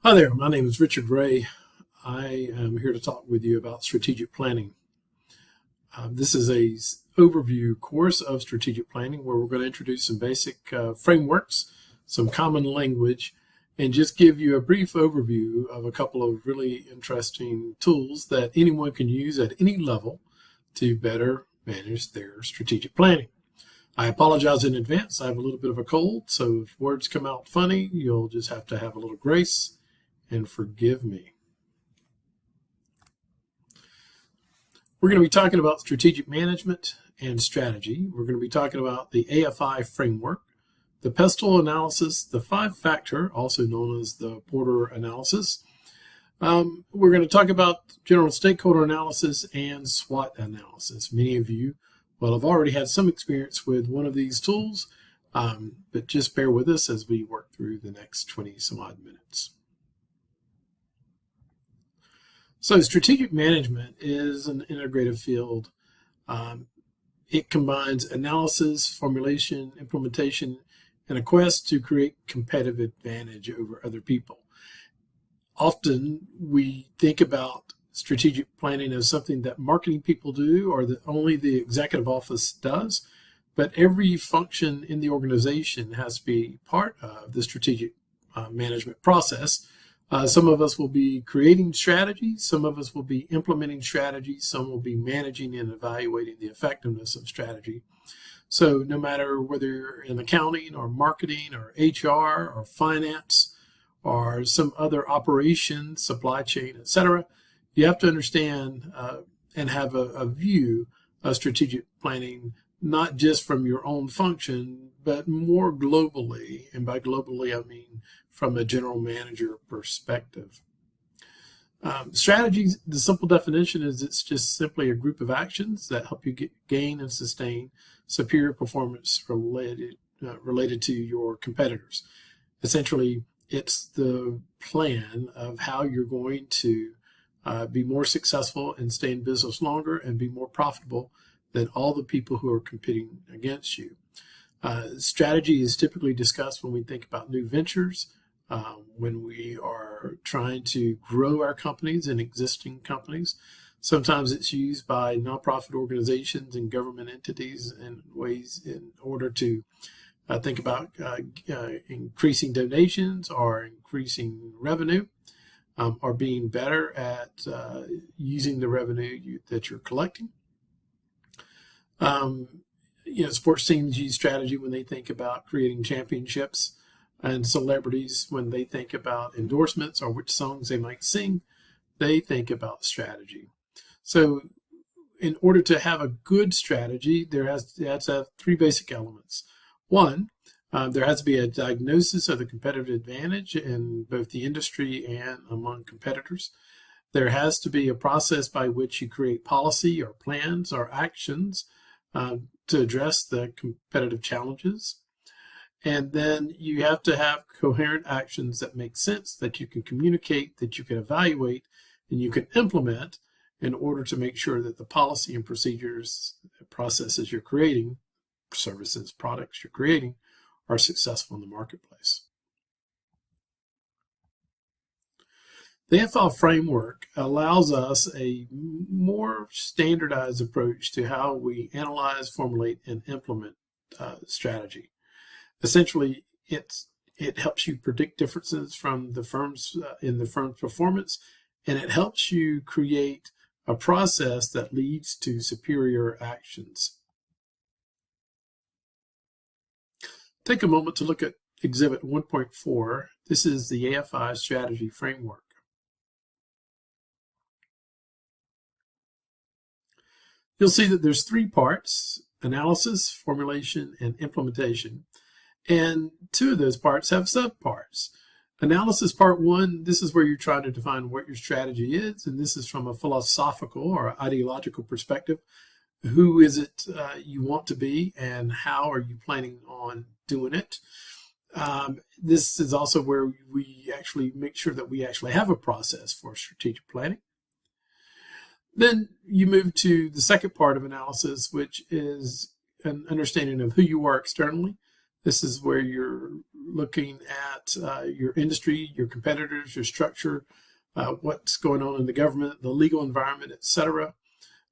Hi there, my name is Richard Ray. I am here to talk with you about strategic planning. This is a overview course of strategic planning where we're going to introduce some basic frameworks, some common language, and just give you a brief overview of a couple of really interesting tools that anyone can use at any level to better manage their strategic planning. I apologize in advance. I have a little bit of a cold, so if words come out funny, you'll just have to have a little grace and forgive me. We're going to be talking about strategic management and strategy. We're going to be talking about the AFI framework, the PESTEL analysis, the five-factor, also known as the Porter analysis. We're going to talk about general stakeholder analysis and SWOT analysis. Many of you will have already had some experience with one of these tools, but just bear with us as we work through the next 20 some odd minutes. So strategic management is an integrative field. It combines analysis, formulation, implementation, and a quest to create competitive advantage over other people. Often we think about strategic planning as something that marketing people do or that only the executive office does, but every function in the organization has to be part of the strategic management process. Some of us will be creating strategies, some of us will be implementing strategies, some will be managing and evaluating the effectiveness of strategy. So no matter whether you're in accounting or marketing or HR or finance or some other operation, supply chain, etc., you have to understand and have a view of strategic planning, not just from your own function, but more globally. And by globally, I mean from a general manager perspective. Strategies, the simple definition is it's just simply a group of actions that help you gain and sustain superior performance related to your competitors. Essentially, it's the plan of how you're going to be more successful and stay in business longer and be more profitable than all the people who are competing against you. Strategy is typically discussed when we think about new ventures, when we are trying to grow our companies and existing companies. Sometimes it's used by nonprofit organizations and government entities in ways in order to think about increasing donations or increasing revenue, or being better at using the revenue that you're collecting. Sports teams use strategy when they think about creating championships, and celebrities, when they think about endorsements or which songs they might sing, they think about strategy. So in order to have a good strategy, there has to have three basic elements. One, there has to be a diagnosis of the competitive advantage in both the industry and among competitors. There has to be a process by which you create policy or plans or actions to address the competitive challenges. And then you have to have coherent actions that make sense, that you can communicate, that you can evaluate, and you can implement in order to make sure that the policy and procedures, processes you're creating, services, products you're creating, are successful in the marketplace. The AFI framework allows us a more standardized approach to how we analyze, formulate, and implement strategy. Essentially, it helps you predict differences from the firm's in the firm's performance, and it helps you create a process that leads to superior actions. Take a moment to look at Exhibit 1.4. This is the AFI strategy framework. You'll see that there's three parts: analysis, formulation, and implementation. And two of those parts have subparts. Analysis part one, this is where you're trying to define what your strategy is, and this is from a philosophical or ideological perspective. Who is it you want to be, and how are you planning on doing it? This is also where we actually make sure that we actually have a process for strategic planning. Then you move to the second part of analysis, which is an understanding of who you are externally, This is where you're looking at your industry, your competitors, your structure, what's going on in the government, the legal environment, etc.,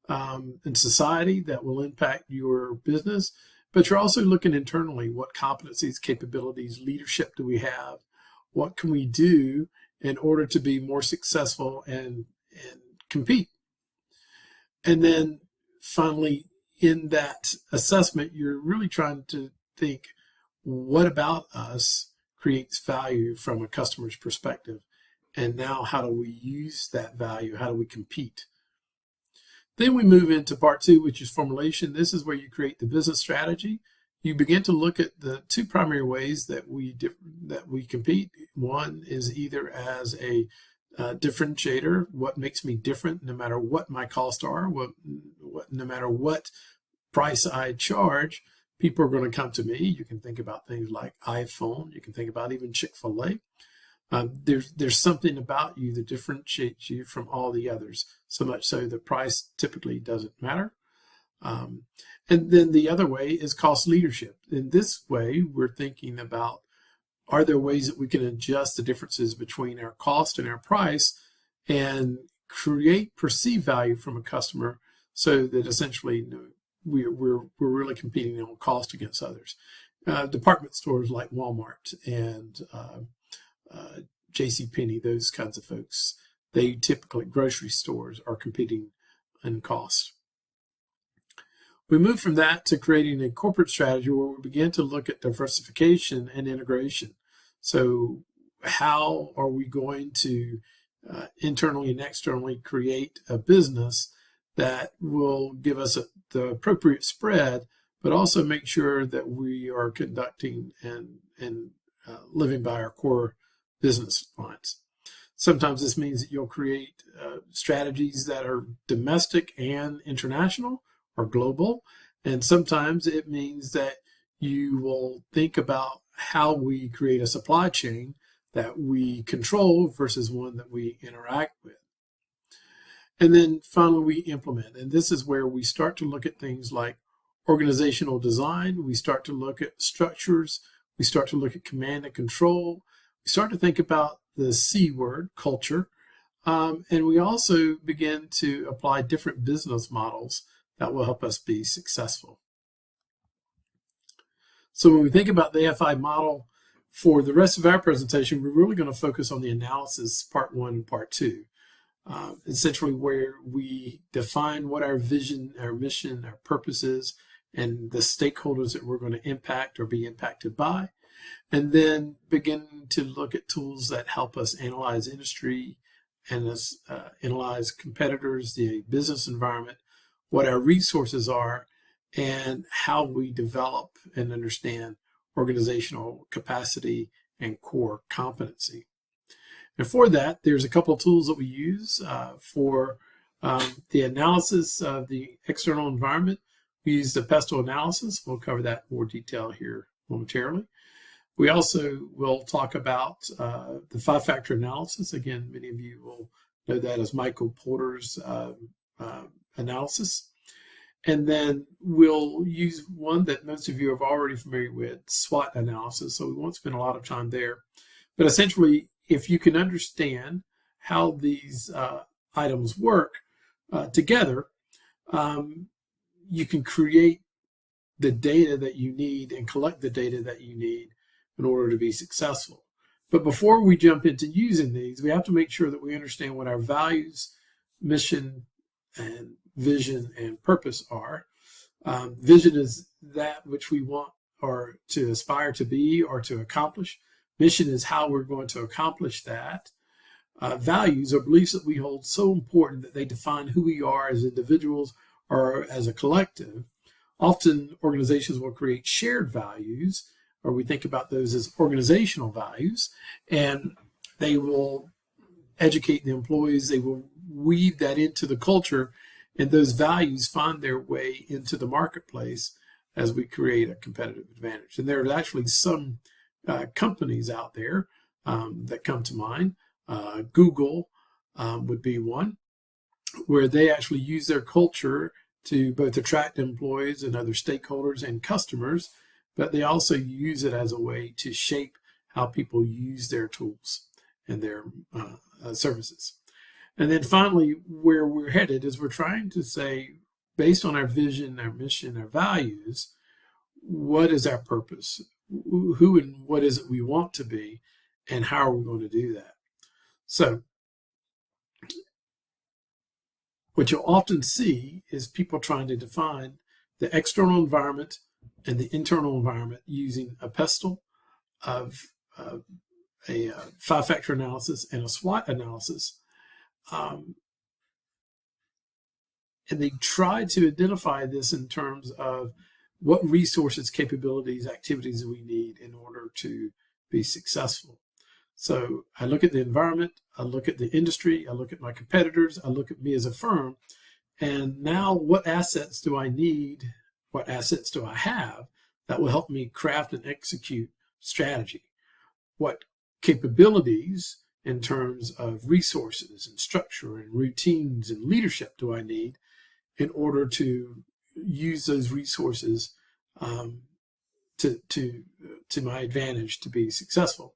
in society that will impact your business. But you're also looking internally, what competencies, capabilities, leadership do we have? What can we do in order to be more successful and compete? And then finally, in that assessment, you're really trying to think, what about us creates value from a customer's perspective? And now how do we use that value? How do we compete? Then we move into part two, which is formulation. This is where you create the business strategy. You begin to look at the two primary ways that we compete. One is either as a differentiator, what makes me different, no matter what my costs are, no matter what price I charge, people are going to come to me. You can think about things like iPhone. You can think about even Chick-fil-A. There's something about you that differentiates you from all the others, so much so the price typically doesn't matter. And then the other way is cost leadership. In this way, we're thinking about, are there ways that we can adjust the differences between our cost and our price and create perceived value from a customer, so that essentially we're really competing on cost against others. Department stores like Walmart and JCPenney, those kinds of folks, they typically, grocery stores, are competing in cost. We move from that to creating a corporate strategy where we begin to look at diversification and integration. So how are we going to internally and externally create a business that will give us the appropriate spread, but also make sure that we are conducting and living by our core business lines. Sometimes this means that you'll create strategies that are domestic and international or global. And sometimes it means that you will think about how we create a supply chain that we control versus one that we interact with. And then finally, we implement. And this is where we start to look at things like organizational design. We start to look at structures. We start to look at command and control. We start to think about the C word, culture. And we also begin to apply different business models that will help us be successful. So when we think about the AFI model, for the rest of our presentation, we're really going to focus on the analysis, part one and part two. Essentially where we define what our vision, our mission, our purpose is, and the stakeholders that we're going to impact or be impacted by, and then begin to look at tools that help us analyze industry and analyze competitors, the business environment, what our resources are, and how we develop and understand organizational capacity and core competency. And for that, there's a couple of tools that we use for the analysis of the external environment. We use the PESTEL analysis. We'll cover that in more detail here momentarily. We also will talk about the five-factor analysis. Again, many of you will know that as Michael Porter's analysis. And then we'll use one that most of you are already familiar with, SWOT analysis. So we won't spend a lot of time there. But essentially, if you can understand how these items work together, you can create the data that you need and collect the data that you need in order to be successful. But before we jump into using these, we have to make sure that we understand what our values, mission, and vision and purpose are. Vision is that which we want or to aspire to be or to accomplish. Mission is how we're going to accomplish that. Values are beliefs that we hold so important that they define who we are as individuals or as a collective. Often organizations will create shared values, or we think about those as organizational values, and they will educate the employees. They will weave that into the culture, and those values find their way into the marketplace as we create a competitive advantage. And there are actually some companies out there that come to mind. Google would be one, where they actually use their culture to both attract employees and other stakeholders and customers but they also use it as a way to shape how people use their tools and their services. And then finally, where we're headed is we're trying to say, based on our vision, our mission, our values, what is our purpose? Who and what is it we want to be? And how are we going to do that? So what you'll often see is people trying to define the external environment and the internal environment using a PESTEL of a five-factor analysis and a SWOT analysis. And they try to identify this in terms of what resources, capabilities, activities we need in order to be successful. So I look at the environment, I look at the industry, I look at my competitors, I look at me as a firm, and now what assets do I need? What assets do I have that will help me craft and execute strategy? What capabilities in terms of resources and structure and routines and leadership do I need in order to use those resources to my advantage to be successful?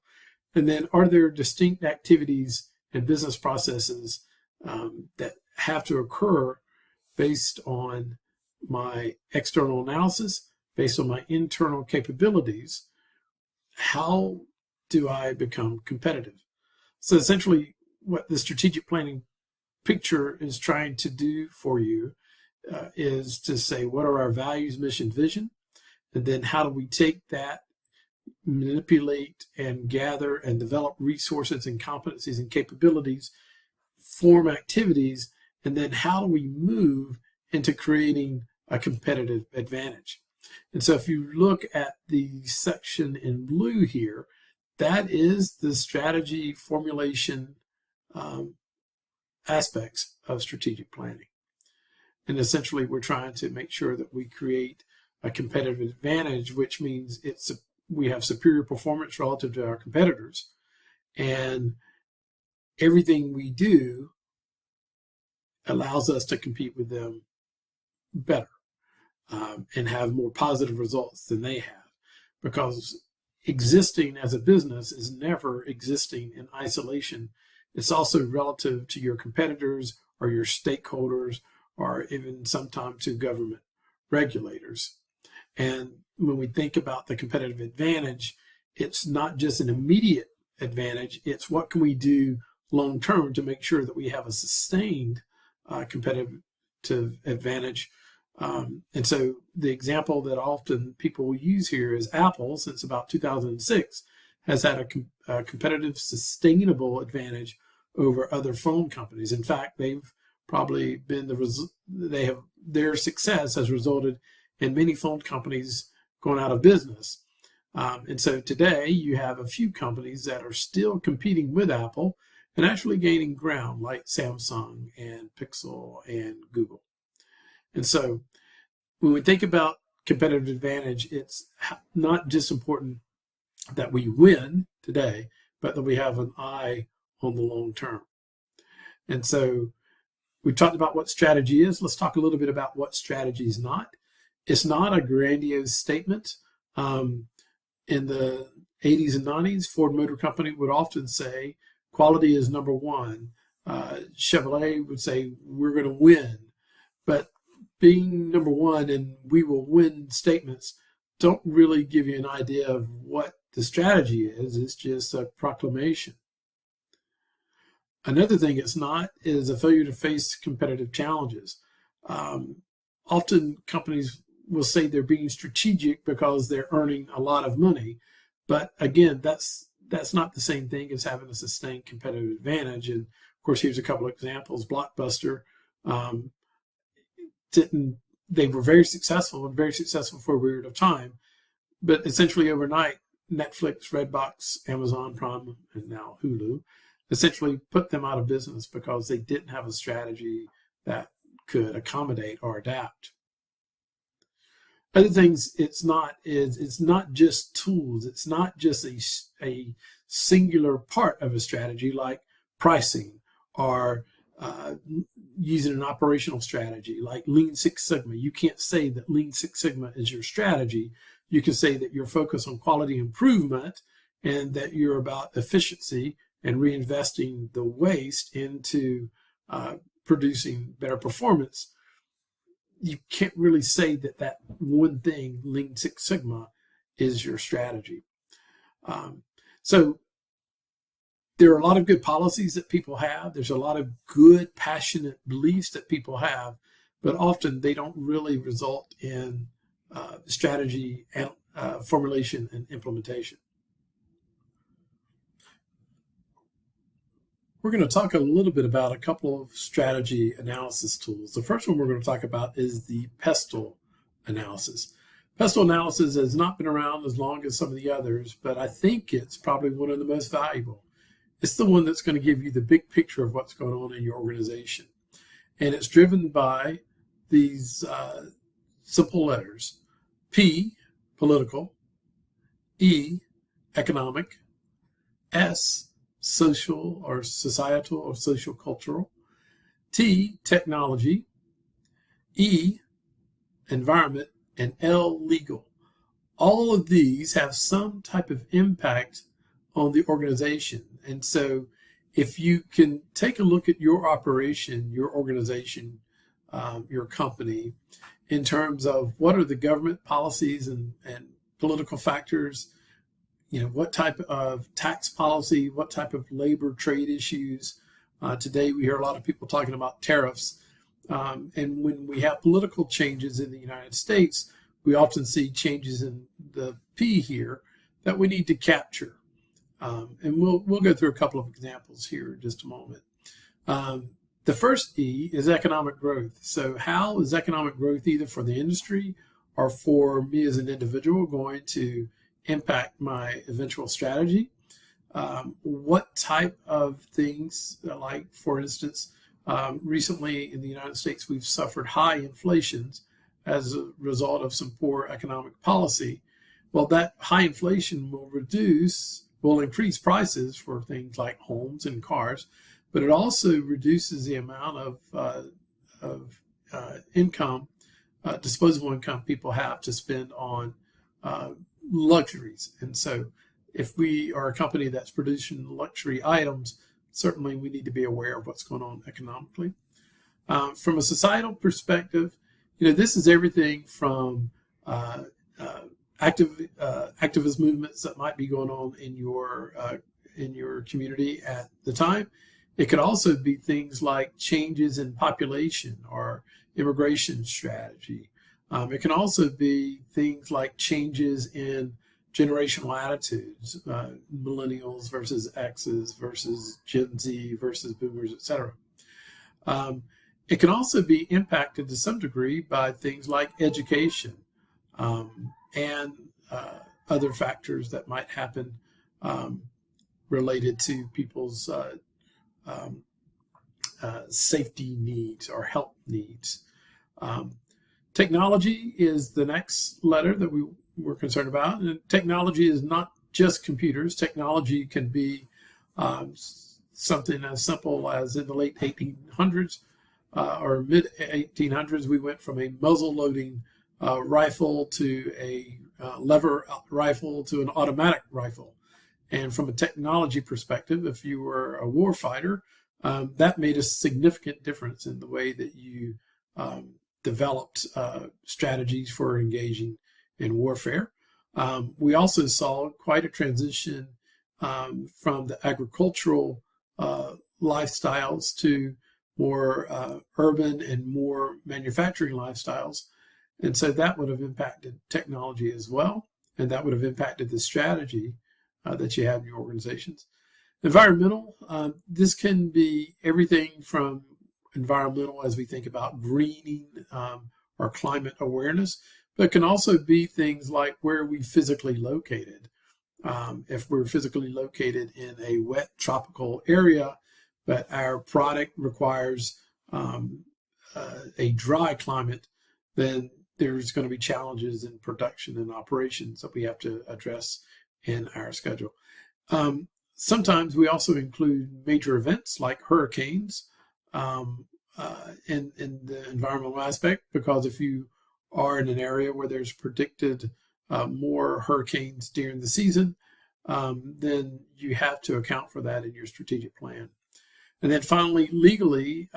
And then are there distinct activities and business processes that have to occur based on my external analysis, based on my internal capabilities? How do I become competitive? So essentially what the strategic planning picture is trying to do for you is to say, what are our values, mission, vision? And then how do we take that, manipulate and gather and develop resources and competencies and capabilities, form activities, and then how do we move into creating a competitive advantage? And so if you look at the section in blue here, that is the strategy formulation aspects of strategic planning. And essentially we're trying to make sure that we create a competitive advantage, which means we have superior performance relative to our competitors, and everything we do allows us to compete with them better and have more positive results than they have, because existing as a business is never existing in isolation. It's also relative to your competitors or your stakeholders, or even sometimes to government regulators. And when we think about the competitive advantage, it's not just an immediate advantage, it's what can we do long term to make sure that we have a sustained competitive advantage. And so the example that often people will use here is Apple, since about 2006, has had a competitive, sustainable advantage over other phone companies. In fact, they've probably been their success has resulted in many phone companies going out of business. And so today you have a few companies that are still competing with Apple and actually gaining ground, like Samsung and Pixel and Google. And so when we think about competitive advantage, it's not just important that we win today, but that we have an eye on the long term. And so we talked about what strategy is. Let's talk a little bit about what strategy is not. It's not a grandiose statement. In the 80s and 90s, Ford Motor Company would often say, quality is number one. Chevrolet would say, we're going to win. But being number one and we will win statements don't really give you an idea of what the strategy is. It's just a proclamation. Another thing it's not is a failure to face competitive challenges. Often companies will say they're being strategic because they're earning a lot of money. But again, that's not the same thing as having a sustained competitive advantage. And of course, here's a couple of examples. Blockbuster, they were very successful for a period of time, but essentially overnight, Netflix, Redbox, Amazon Prime, and now Hulu essentially put them out of business because they didn't have a strategy that could accommodate or adapt. Other things it's not just tools. It's not just a singular part of a strategy like pricing or using an operational strategy like Lean Six Sigma. You can't say that Lean Six Sigma is your strategy You can say that you're focused on quality improvement and that you're about efficiency and reinvesting the waste into producing better performance. You can't really say that that one thing, Lean Six Sigma, is your strategy. So there are a lot of good policies that people have. There's a lot of good, passionate beliefs that people have, but often they don't really result in strategy and formulation and implementation. We're going to talk a little bit about a couple of strategy analysis tools. The first one we're going to talk about is the PESTEL analysis. PESTEL analysis has not been around as long as some of the others, but I think it's probably one of the most valuable. It's the one that's going to give you the big picture of what's going on in your organization. And it's driven by these simple letters: P, political; E, economic; S, social or societal or social cultural; T, technology; E, environment; and L, legal. All of these have some type of impact on the organization. And so if you can take a look at your operation, your organization, your company, in terms of what are the government policies and political factors, what type of tax policy, what type of labor trade issues. Today we hear a lot of people talking about tariffs. And when we have political changes in the United States, we often see changes in the P here that we need to capture. And we'll go through a couple of examples here in just a moment. The first E is economic growth. So how is economic growth, either for the industry or for me as an individual, going to impact my eventual strategy? What type of things, like for instance, recently in the United States, we've suffered high inflations as a result of some poor economic policy. Well, that high inflation will increase prices for things like homes and cars, but it also reduces the amount of income, disposable income people have to spend on luxuries. And so if we are a company that's producing luxury items, certainly we need to be aware of what's going on economically. From a societal perspective, this is everything from activist movements that might be going on in your community at the time. It could also be things like changes in population or immigration strategy. It can also be things like changes in generational attitudes, millennials versus X's versus Gen Z versus boomers, etc. It can also be impacted to some degree by things like education and other factors that might happen related to people's safety needs or health needs. Technology is the next letter that we're concerned about. And technology is not just computers. Technology can be something as simple as in the late 1800s or mid 1800s, we went from a muzzle loading rifle to a lever rifle to an automatic rifle. And from a technology perspective, if you were a war fighter, that made a significant difference in the way that you developed strategies for engaging in warfare. We also saw quite a transition from the agricultural lifestyles to more urban and more manufacturing lifestyles. And so that would have impacted technology as well. And that would have impacted the strategy that you have in your organizations. Environmental, this can be everything from environmental as we think about greening or climate awareness, but it can also be things like where we physically located. If we're physically located in a wet tropical area, but our product requires a dry climate, then there's going to be challenges in production and operations that we have to address in our schedule. Sometimes we also include major events like hurricanes in the environmental aspect, because if you are in an area where there's predicted more hurricanes during the season, then you have to account for that in your strategic plan. And then finally, legally,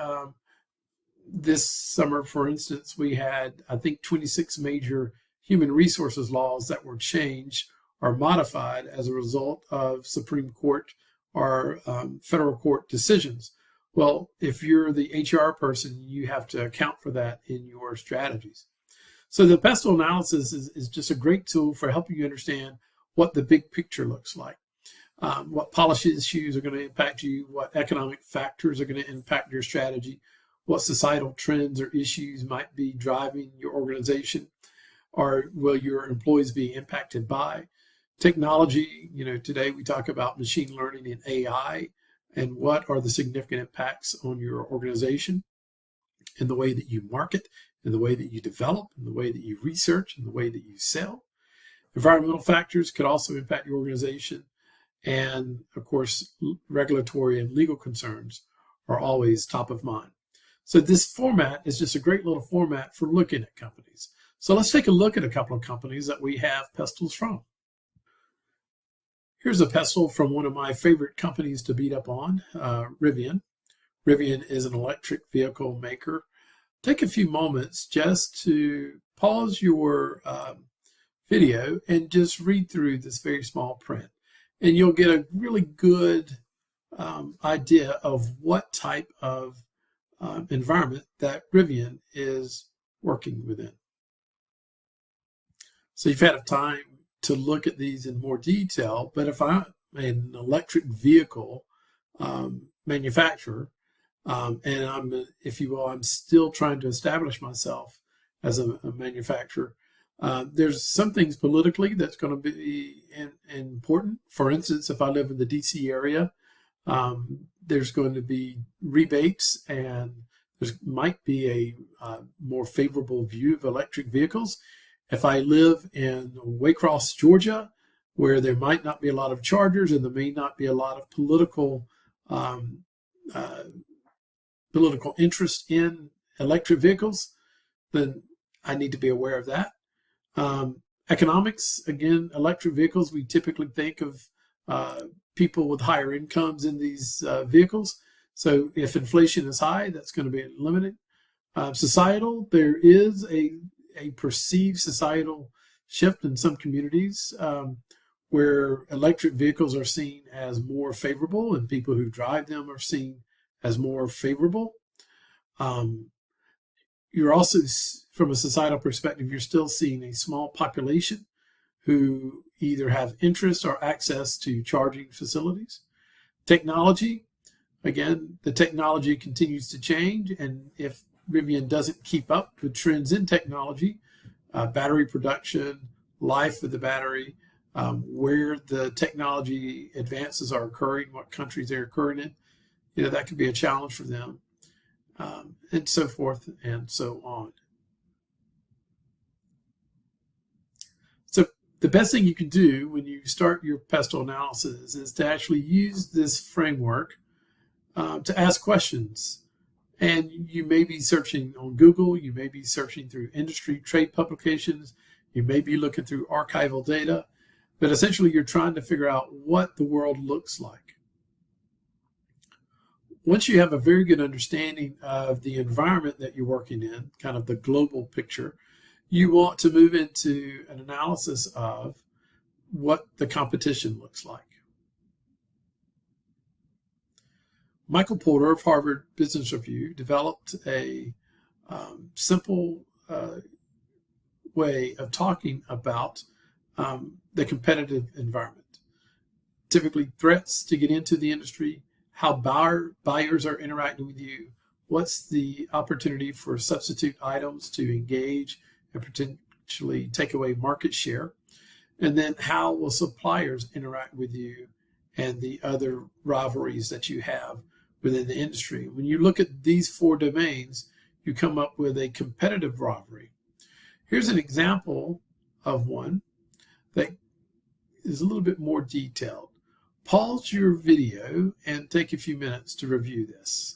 this summer, for instance, we had, I think, 26 major human resources laws that were changed or modified as a result of Supreme Court or federal court decisions. Well, if you're the HR person, you have to account for that in your strategies. So the PESTEL analysis is just a great tool for helping you understand what the big picture looks like. What policy issues are going to impact you, what economic factors are going to impact your strategy, what societal trends or issues might be driving your organization, or will your employees be impacted by technology. Today we talk about machine learning and AI, and what are the significant impacts on your organization in the way that you market, in the way that you develop, in the way that you research, in the way that you sell. Environmental factors could also impact your organization. And of course, regulatory and legal concerns are always top of mind. So this format is just a great little format for looking at companies. So let's take a look at a couple of companies that we have PESTELs from. Here's a PESTEL from one of my favorite companies to beat up on, Rivian. Rivian is an electric vehicle maker. Take a few moments just to pause your video and just read through this very small print. And you'll get a really good idea of what type of environment that Rivian is working within. So you've had time to look at these in more detail, but if I'm an electric vehicle manufacturer, and I'm still trying to establish myself as a manufacturer, there's some things politically that's going to be important. For instance, if I live in the DC area, there's going to be rebates, and there might be a more favorable view of electric vehicles. If I live in Waycross, Georgia, where there might not be a lot of chargers and there may not be a lot of political interest in electric vehicles, then I need to be aware of that. Economics, again, electric vehicles, we typically think of people with higher incomes in these vehicles. So if inflation is high, that's going to be limited. Societal, there is a perceived societal shift in some communities where electric vehicles are seen as more favorable, and people who drive them are seen as more favorable. You're also, from a societal perspective, you're still seeing a small population who either have interest or access to charging facilities. Technology, again, the technology continues to change, and if Rivian doesn't keep up with trends in technology, battery production, life of the battery, where the technology advances are occurring, what countries they're occurring in, that could be a challenge for them, and so forth and so on. So the best thing you can do when you start your PESTEL analysis is to actually use this framework to ask questions. And you may be searching on Google, you may be searching through industry trade publications, you may be looking through archival data, but essentially you're trying to figure out what the world looks like. Once you have a very good understanding of the environment that you're working in, kind of the global picture, you want to move into an analysis of what the competition looks like. Michael Porter of Harvard Business Review developed a simple way of talking about the competitive environment. Typically threats to get into the industry, how buyers are interacting with you, what's the opportunity for substitute items to engage and potentially take away market share, and then how will suppliers interact with you and the other rivalries that you have within the industry. When you look at these four domains, you come up with a competitive rivalry. Here's an example of one that is a little bit more detailed. Pause your video and take a few minutes to review this.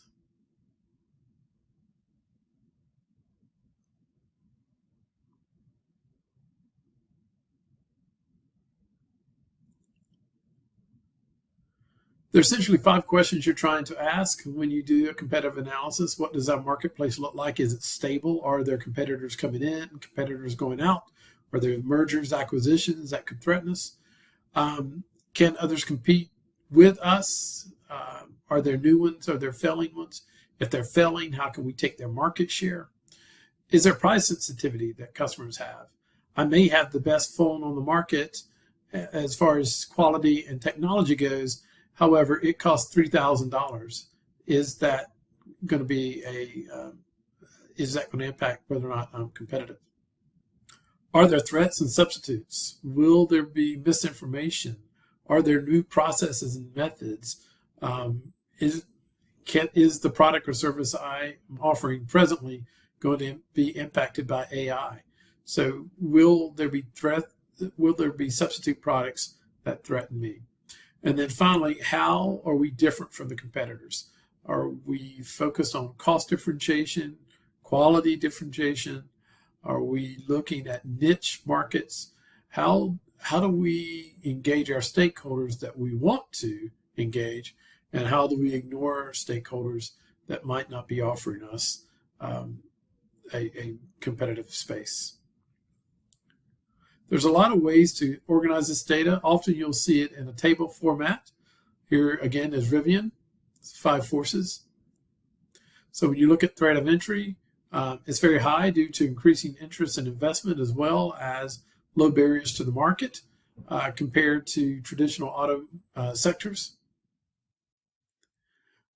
There's essentially 5 questions you're trying to ask when you do a competitive analysis. What does our marketplace look like? Is it stable? Are there competitors coming in, competitors going out? Are there mergers, acquisitions that could threaten us? Can others compete with us? Are there new ones? Are there failing ones? If they're failing, how can we take their market share? Is there price sensitivity that customers have? I may have the best phone on the market as far as quality and technology goes. However, it costs $3,000. Is that going to be is that going to impact whether or not I'm competitive? Are there threats and substitutes? Will there be misinformation? Are there new processes and methods? Is the product or service I'm offering presently going to be impacted by AI? So will there be substitute products that threaten me? And then finally, how are we different from the competitors? Are we focused on cost differentiation, quality differentiation? Are we looking at niche markets? How do we engage our stakeholders that we want to engage? And how do we ignore stakeholders that might not be offering us a competitive space? There's a lot of ways to organize this data. Often you'll see it in a table format. Here again is Rivian, 5 forces. So when you look at threat of entry, it's very high due to increasing interest and investment as well as low barriers to the market compared to traditional auto sectors.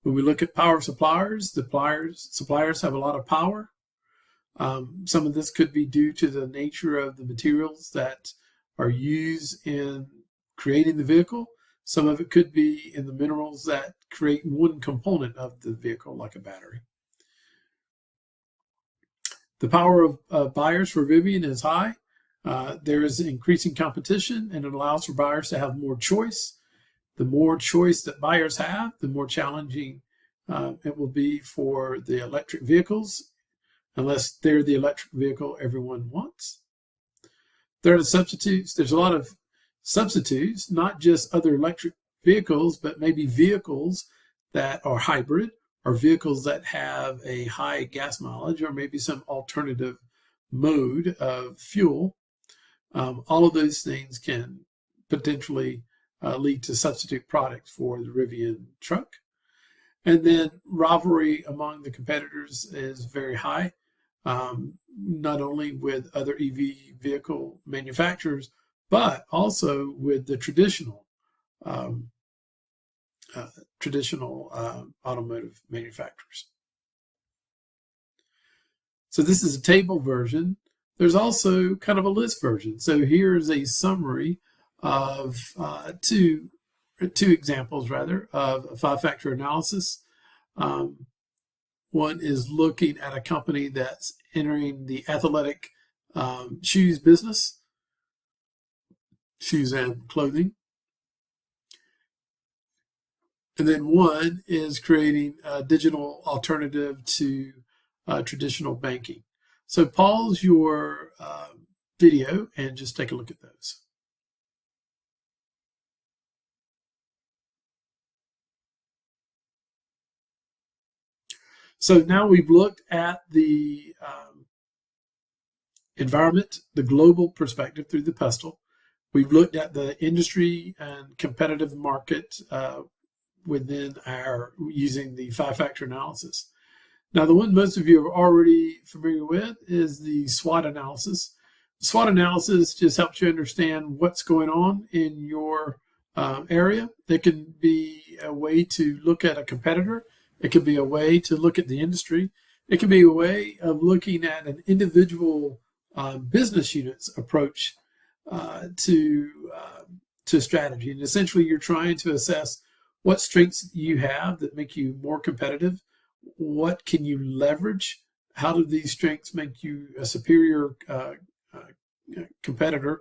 When we look at power suppliers, suppliers have a lot of power. Some of this could be due to the nature of the materials that are used in creating the vehicle. Some of it could be in the minerals that create one component of the vehicle, like a battery. The power of buyers for Rivian is high. There is increasing competition, and it allows for buyers to have more choice. The more choice that buyers have, the more challenging it will be for the electric vehicles, unless they're the electric vehicle everyone wants. There are substitutes. There's a lot of substitutes, not just other electric vehicles, but maybe vehicles that are hybrid, or vehicles that have a high gas mileage, or maybe some alternative mode of fuel. All of those things can potentially lead to substitute products for the Rivian truck. And then rivalry among the competitors is very high, not only with other EV vehicle manufacturers, but also with the traditional automotive manufacturers. So this is a table version. There's also kind of a list version. So here's a summary of two examples rather of a 5-factor analysis. One is looking at a company that's entering the athletic shoes business, shoes and clothing. And then one is creating a digital alternative to traditional banking. So pause your video and just take a look at those. So now we've looked at the environment, the global perspective through the PESTEL. We've looked at the industry and competitive market within using the 5-factor analysis. Now, the one most of you are already familiar with is the SWOT analysis. The SWOT analysis just helps you understand what's going on in your area. It can be a way to look at a competitor. It can be a way to look at the industry. It can be a way of looking at an individual business unit's approach to strategy. And essentially, you're trying to assess what strengths you have that make you more competitive. What can you leverage? How do these strengths make you a superior competitor?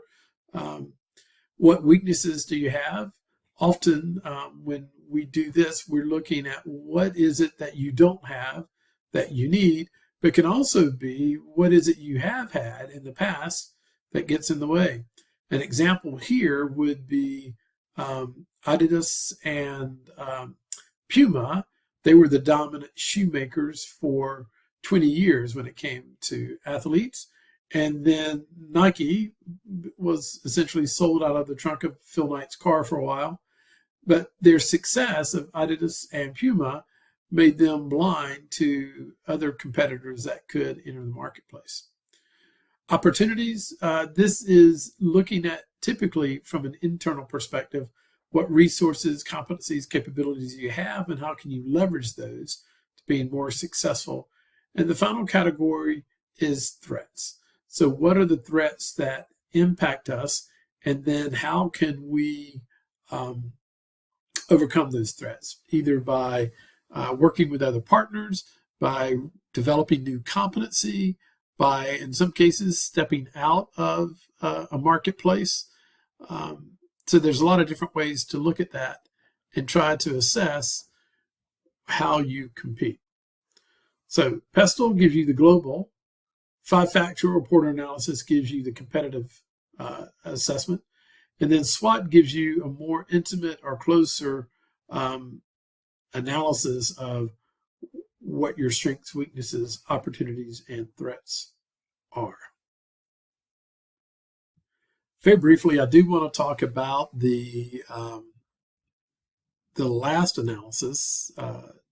What weaknesses do you have? Often when we do this, we're looking at what is it that you don't have that you need, but can also be what is it you have had in the past that gets in the way. An example here would be Adidas and Puma, they were the dominant shoemakers for 20 years when it came to athletes. And then Nike was essentially sold out of the trunk of Phil Knight's car for a while. But their success of Adidas and Puma made them blind to other competitors that could enter the marketplace. Opportunities, this is looking at typically from an internal perspective, what resources, competencies, capabilities you have, and how can you leverage those to be more successful. And the final category is threats. So what are the threats that impact us, and then how can we overcome those threats, either by working with other partners, by developing new competency, by, in some cases, stepping out of a marketplace. So there's a lot of different ways to look at that and try to assess how you compete. So PESTEL gives you the global. 5-factor report analysis gives you the competitive assessment. And then SWOT gives you a more intimate or closer analysis of what your strengths, weaknesses, opportunities, and threats are. Very briefly, I do want to talk about the last analysis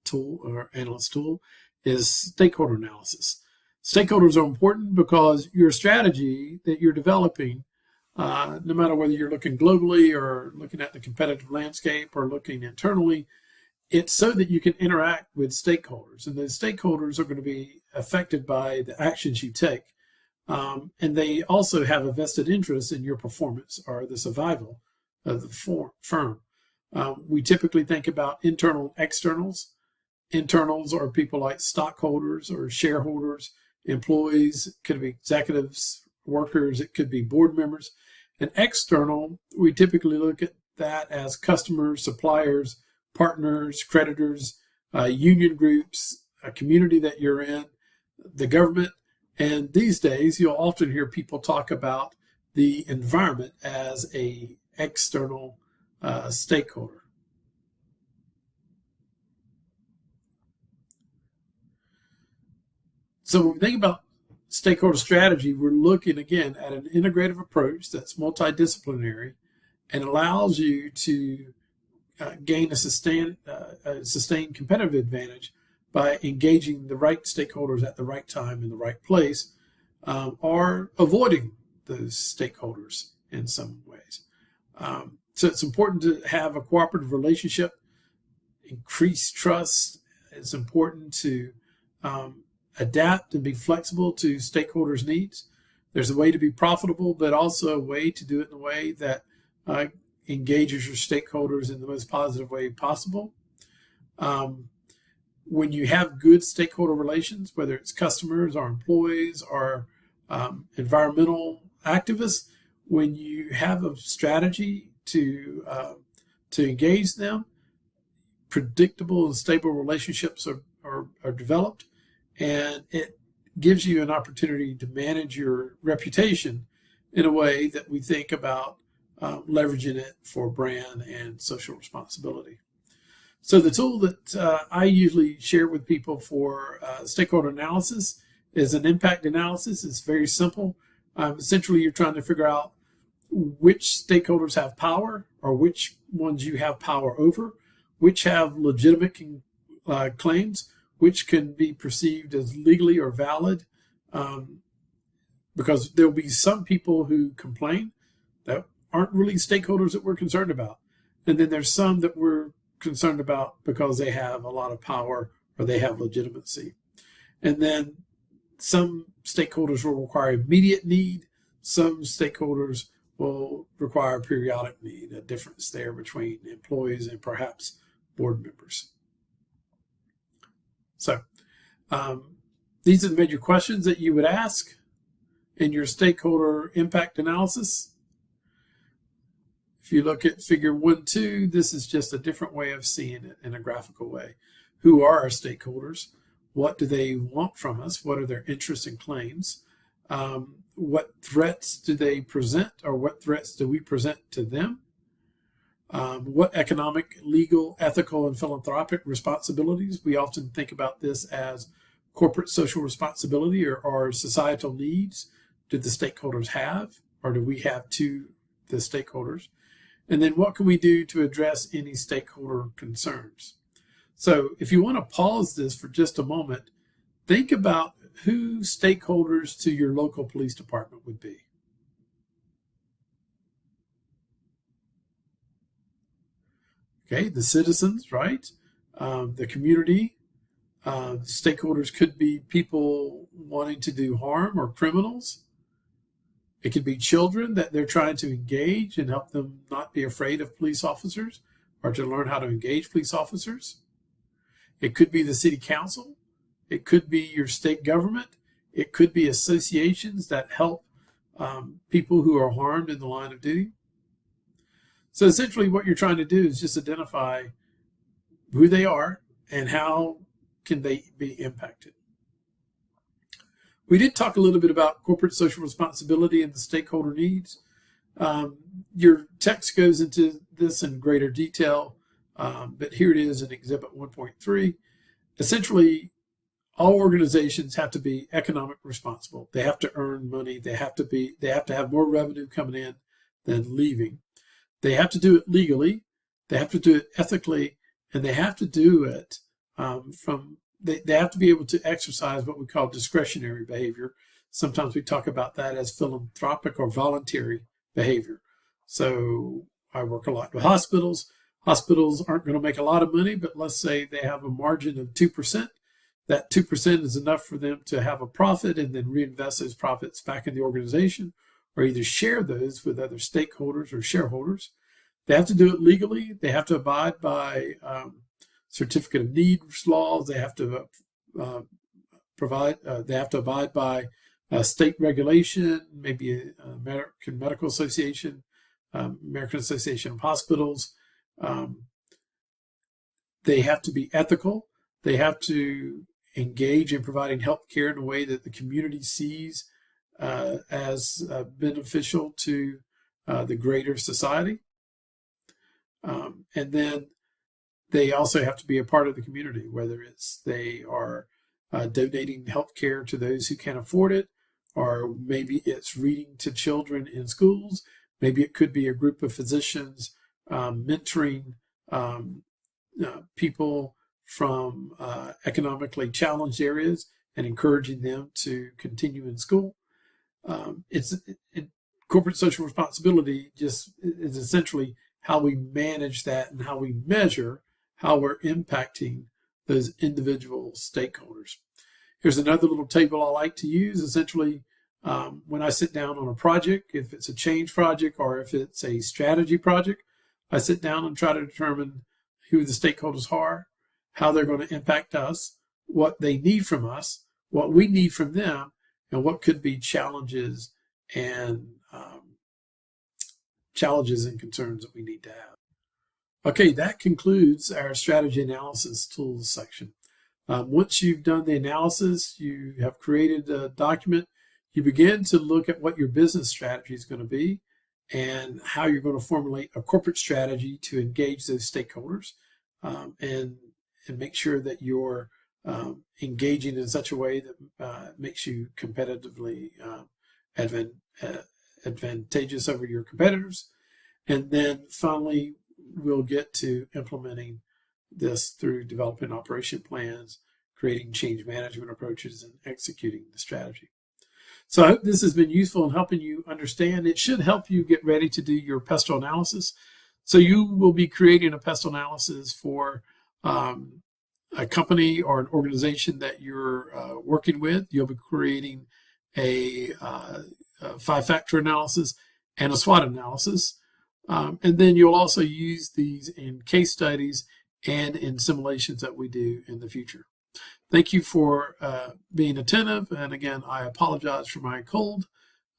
tool or analyst tool is stakeholder analysis. Stakeholders are important because your strategy that you're developing, no matter whether you're looking globally or looking at the competitive landscape or looking internally, it's so that you can interact with stakeholders. And those stakeholders are going to be affected by the actions you take. And they also have a vested interest in your performance or the survival of the firm. We typically think about internal and externals. Internals are people like stockholders or shareholders, employees, it could be executives, workers, it could be board members. And external, we typically look at that as customers, suppliers, partners, creditors, union groups, a community that you're in, the government. And these days, you'll often hear people talk about the environment as an external stakeholder. So when we think about stakeholder strategy, we're looking again at an integrative approach that's multidisciplinary and allows you to gain a sustained competitive advantage by engaging the right stakeholders at the right time in the right place, or avoiding those stakeholders in some ways. So it's important to have a cooperative relationship, increase trust. It's important to adapt and be flexible to stakeholders' needs. There's a way to be profitable, but also a way to do it in a way that engages your stakeholders in the most positive way possible. When you have good stakeholder relations, whether it's customers or employees or environmental activists, when you have a strategy to engage them, predictable and stable relationships are developed, and it gives you an opportunity to manage your reputation in a way that we think about leveraging it for brand and social responsibility. So the tool that I usually share with people for stakeholder analysis is an impact analysis. It's very simple. Essentially, you're trying to figure out which stakeholders have power or which ones you have power over, which have legitimate claims, which can be perceived as legally or valid, because there'll be some people who complain that aren't really stakeholders that we're concerned about. And then there's some that we're concerned about because they have a lot of power or they have legitimacy. And then some stakeholders will require immediate need. Some stakeholders will require periodic need, a difference there between employees and perhaps board members. So these are the major questions that you would ask in your stakeholder impact analysis. If you look at figure 1.2, this is just a different way of seeing it in a graphical way. Who are our stakeholders? What do they want from us? What are their interests and claims? What threats do they present, or what threats do we present to them? What economic, legal, ethical, and philanthropic responsibilities? We often think about this as corporate social responsibility or societal needs. Do the stakeholders have, or do we have to the stakeholders? And then what can we do to address any stakeholder concerns? So if you want to pause this for just a moment, think about who stakeholders to your local police department would be. Okay, the citizens, right? The community. Stakeholders could be people wanting to do harm or criminals. It could be children that they're trying to engage and help them not be afraid of police officers or to learn how to engage police officers. It could be the city council. It could be your state government. It could be associations that help people who are harmed in the line of duty. So essentially what you're trying to do is just identify who they are and how can they be impacted. We did talk a little bit about corporate social responsibility and the stakeholder needs. Your text goes into this in greater detail, but here it is in Exhibit 1.3. Essentially, all organizations have to be economic responsible. They have to earn money. They have to have more revenue coming in than leaving. They have to do it legally. They have to do it ethically, and they have to do it they have to be able to exercise what we call discretionary behavior. Sometimes we talk about that as philanthropic or voluntary behavior. So I work a lot with hospitals. Hospitals aren't going to make a lot of money, but let's say they have a margin of 2%. That 2% is enough for them to have a profit and then reinvest those profits back in the organization, or either share those with other stakeholders or shareholders. They have to do it legally. They have to abide by certificate of needs laws. They have to they have to abide by state regulation, maybe American Medical Association, American Association of Hospitals. They have to be ethical. They have to engage in providing health care in a way that the community sees as beneficial to the greater society. And then they also have to be a part of the community, whether it's they are donating health care to those who can't afford it, or maybe it's reading to children in schools. Maybe it could be a group of physicians mentoring people from economically challenged areas and encouraging them to continue in school. Corporate social responsibility just is essentially how we manage that and how we measure how we're impacting those individual stakeholders. Here's another little table I like to use. Essentially, when I sit down on a project, if it's a change project or if it's a strategy project, I sit down and try to determine who the stakeholders are, how they're going to impact us, what they need from us, what we need from them, and what could be challenges and concerns that we need to have. Okay, that concludes our strategy analysis tools section. Once you've done the analysis, you have created a document, you begin to look at what your business strategy is going to be and how you're going to formulate a corporate strategy to engage those stakeholders and make sure that you're engaging in such a way that makes you competitively advantageous over your competitors. And then finally, we'll get to implementing this through developing operation plans, creating change management approaches, and executing the strategy. So I hope this has been useful in helping you understand. It should help you get ready to do your PESTEL analysis. So you will be creating a PESTEL analysis for a company or an organization that you're working with. You'll be creating a 5-factor analysis and a SWOT analysis. And then you'll also use these in case studies and in simulations that we do in the future. Thank you for being attentive. And again, I apologize for my cold.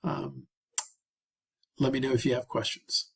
Let me know if you have questions.